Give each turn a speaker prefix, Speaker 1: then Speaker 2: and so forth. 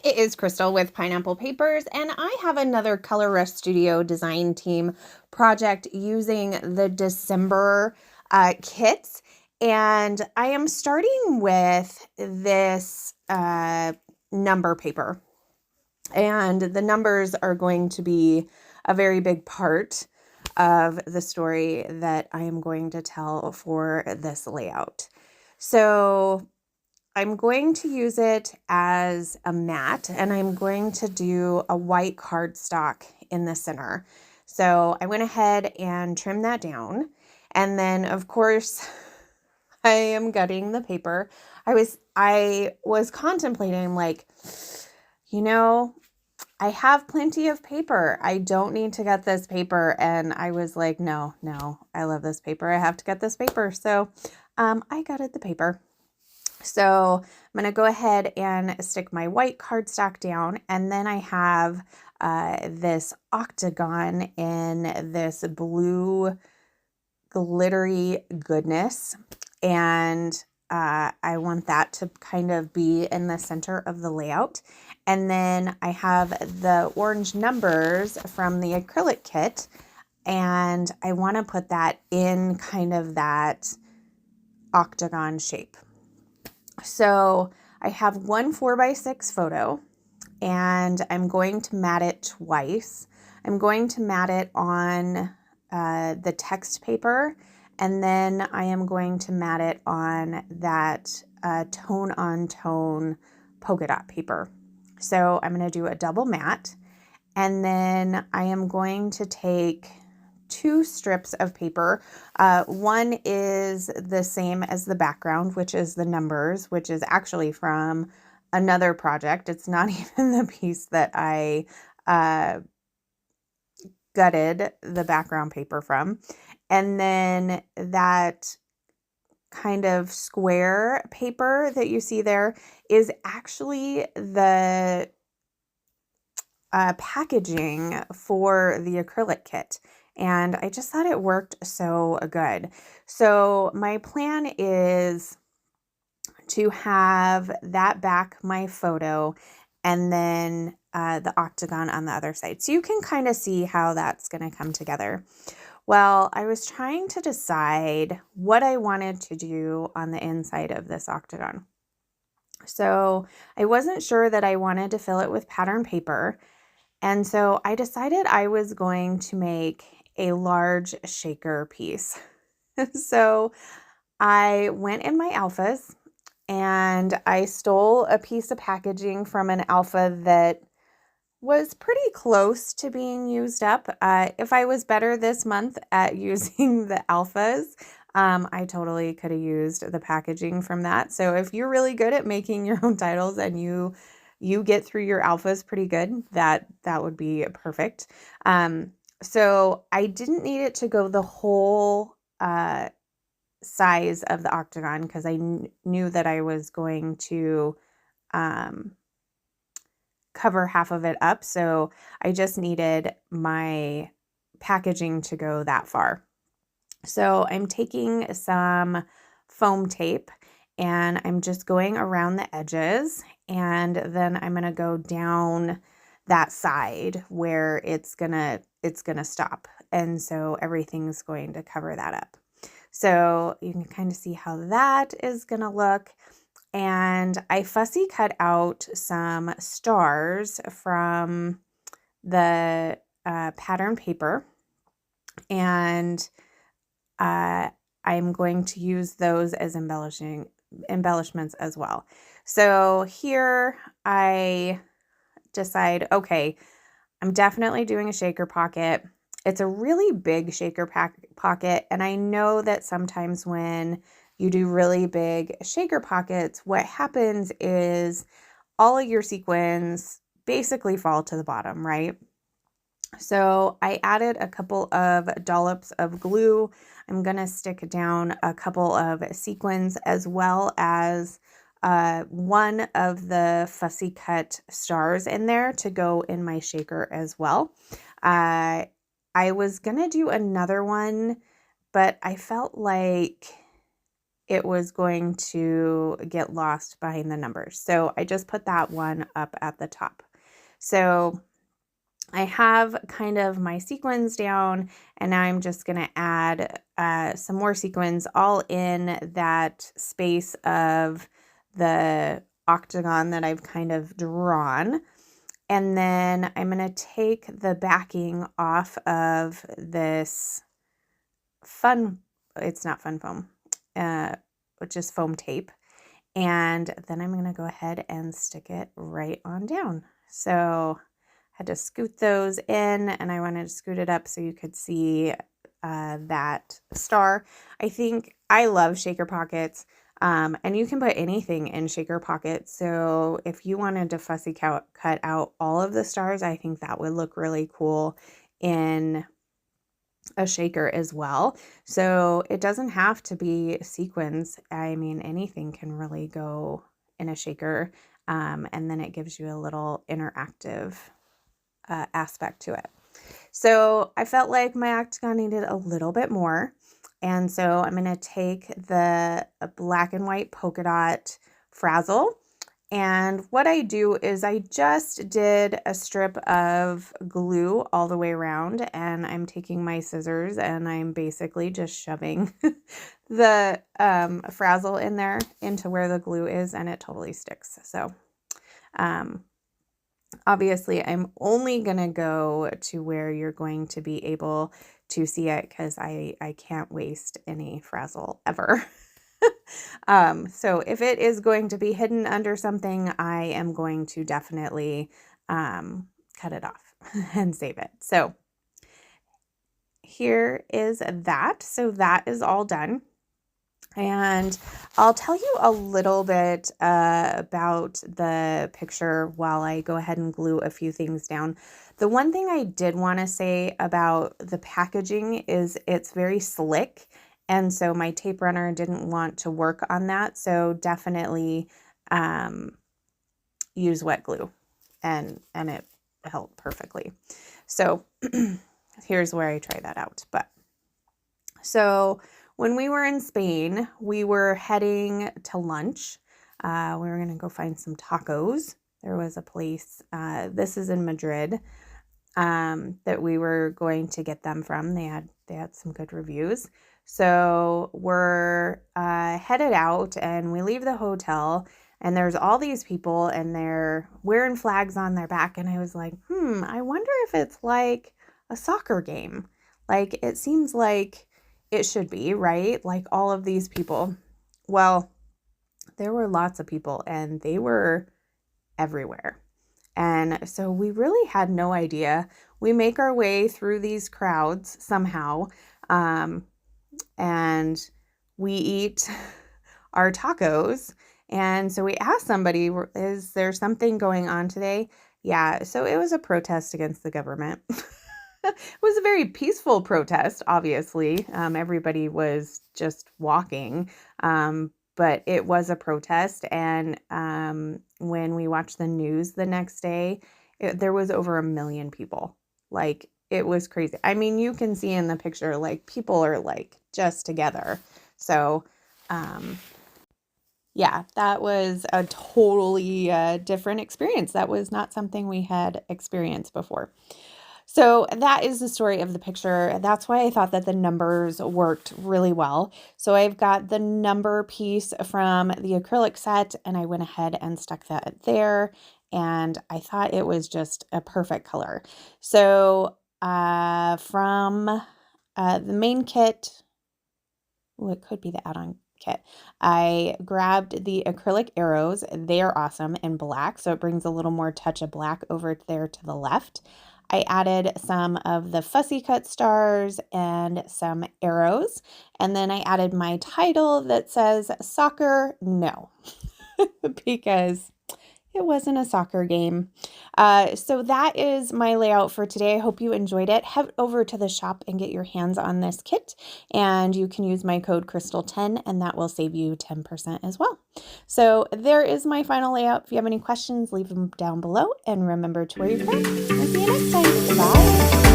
Speaker 1: It is Crystal with Pineapple Papers, and I have another Color Rush Studio design team project using the December kits. And I am starting with this number paper. And the numbers are going to be a very big part of the story that I am going to tell for this layout. So I'm going to use it as a mat, and I'm going to do a white cardstock in the center. So I went ahead and trimmed that down. And then of course I am gutting the paper. I was contemplating like, you know, I have plenty of paper. I don't need to get this paper. And I was like, no, I love this paper. I have to get this paper. So I gutted the paper. So I'm going to go ahead and stick my white cardstock down. And then I have this octagon in this blue glittery goodness. And I want that to kind of be in the center of the layout. And then I have the orange numbers from the acrylic kit. And I want to put that in kind of that octagon shape. So I have one 4x6 photo, and I'm going to mat it twice. I'm going to mat it on the text paper, and then I am going to mat it on that tone-on-tone polka dot paper. So I'm going to do a double mat, and then I am going to take 2 strips of paper. One is the same as the background, which is the numbers, which is actually from another project. It's not even the piece that I gutted the background paper from. And then that kind of square paper that you see there is actually the packaging for the acrylic kit. And I just thought it worked so good. So my plan is to have that back my photo and then the octagon on the other side. So you can kind of see how that's going to come together. Well, I was trying to decide what I wanted to do on the inside of this octagon. So I wasn't sure that I wanted to fill it with pattern paper. And so I decided I was going to make a large shaker piece. So I went in my alphas and I stole a piece of packaging from an alpha that was pretty close to being used up. If I was better this month at using the alphas, I totally could have used the packaging from that. So if you're really good at making your own titles and you get through your alphas pretty good, that would be perfect. So I didn't need it to go the whole size of the octagon because I knew that I was going to cover half of it up. So I just needed my packaging to go that far. So I'm taking some foam tape and I'm just going around the edges, and then I'm going to go down that side where it's going to stop. And so everything's going to cover that up. So you can kind of see how that is going to look. And I fussy cut out some stars from the pattern paper, and I'm going to use those as embellishments as well. So here I decide, okay, I'm definitely doing a shaker pocket. It's a really big shaker pocket, and I know that sometimes when you do really big shaker pockets, what happens is all of your sequins basically fall to the bottom, right? So I added a couple of dollops of glue. I'm going to stick down a couple of sequins as well as one of the fussy cut stars in there to go in my shaker as well. I was going to do another one, but I felt like it was going to get lost behind the numbers. So I just put that one up at the top. So I have kind of my sequins down, and now I'm just going to add some more sequins all in that space of the octagon that I've kind of drawn. And then I'm going to take the backing off of this it's not fun foam, which is foam tape. And then I'm going to go ahead and stick it right on down. So had to scoot those in, and I wanted to scoot it up so you could see that star. I think I love shaker pockets, and you can put anything in shaker pockets. So if you wanted to fussy cut out all of the stars, I think that would look really cool in a shaker as well. So it doesn't have to be sequins. I mean, anything can really go in a shaker, and then it gives you a little interactive aspect to it. So I felt like my octagon needed a little bit more. And so I'm going to take the black and white polka dot frazzle. And what I do is I just did a strip of glue all the way around, and I'm taking my scissors and I'm basically just shoving the frazzle in there into where the glue is, and it totally sticks. So obviously, I'm only going to go to where you're going to be able to see it, because I can't waste any frazzle ever. So if it is going to be hidden under something, I am going to definitely cut it off and save it. So here is that. So that is all done. And I'll tell you a little bit about the picture while I go ahead and glue a few things down. The one thing I did want to say about the packaging is it's very slick. And so my tape runner didn't want to work on that. So definitely use wet glue, and it held perfectly. So here's where I try that out. So when we were in Spain, we were heading to lunch. We were going to go find some tacos. There was a place, this is in Madrid, that we were going to get them from. They had some good reviews. So we're headed out, and we leave the hotel, and there's all these people, and they're wearing flags on their back. And I was like, I wonder if it's like a soccer game. Like, it seems like it should be, right? Like all of these people. Well, there were lots of people, and they were everywhere. And so we really had no idea. We make our way through these crowds somehow, and we eat our tacos. And so we asked somebody, is there something going on today? Yeah, so it was a protest against the government. It was a very peaceful protest, obviously. Everybody was just walking, but it was a protest. And when we watched the news the next day, there was over 1 million people. Like, it was crazy. I mean, you can see in the picture, like, people are like just together. So, yeah, that was a totally different experience. That was not something we had experienced before. So that is the story of the picture. That's why I thought that the numbers worked really well. So I've got the number piece from the acrylic set, and I went ahead and stuck that there, and I thought it was just a perfect color. So from the main kit, it could be the add-on kit, I grabbed the acrylic arrows. They're awesome in black, so it brings a little more touch of black over there to the left. I added some of the fussy cut stars and some arrows, and then I added my title that says Soccer No, because it wasn't a soccer game. So that is my layout for today. I hope you enjoyed it. Head over to the shop and get your hands on this kit, and you can use my code Crystal10, and that will save you 10% as well. So there is my final layout. If you have any questions, leave them down below, and remember to wear your crown. I'll see you next time. Bye.